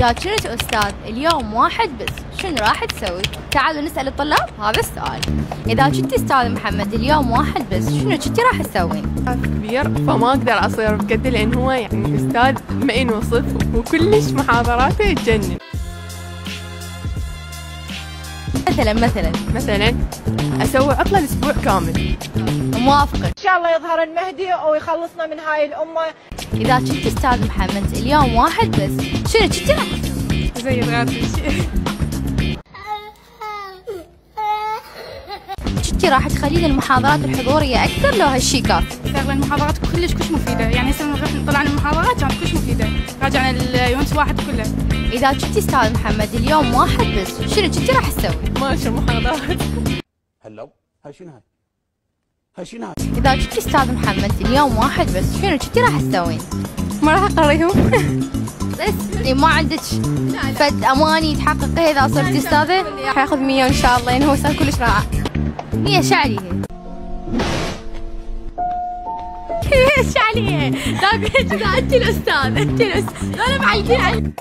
إذا كنت أستاذ اليوم واحد بس شنو راح تسوي؟ تعالوا نسأل الطلاب هذا السؤال. إذا كنت أستاذ محمد اليوم واحد بس شنو كنتي راح تسوين؟ كبير فما أقدر أصير بقده لأن هو يعني أستاذ ما ينوصف وكلش محاضراته تجنن. مثلا أسوي عطلة الأسبوع كامل. موافقة. إن شاء الله يظهر المهدي ويخلصنا من هاي الأمة. إذا كنت أستاذ محمد اليوم واحد بس شنو كنتي راح تسوي؟ زي غير شيء. كنتي راح تخلين المحاضرات الحضورية أكثر لو هالشي كافي؟ استغل المحاضرات كلش مفيدة، يعني هسه نروح نطلع عن المحاضرات كانت كلش مفيدة، راجعنا اليونت واحد كله. إذا كنت أستاذ محمد اليوم واحد بس شنو كنتي راح تسوي؟ ماشي محاضرات. هلو هاي شنو هاي شنو هاي؟ إذا كنت أستاذ محمد اليوم واحد بس شنو كنتي راح تسوين؟ ما راح أقريهم. بس ما عندك فد أماني تحققيها إذا صرتي أستاذة؟ حياخذ 100 إن شاء الله لأنه هو أستاذ كلش رائع. هي شعري هي. ايش عليه؟ لا انت الاستاذ، انت الاستاذ، انا معلقين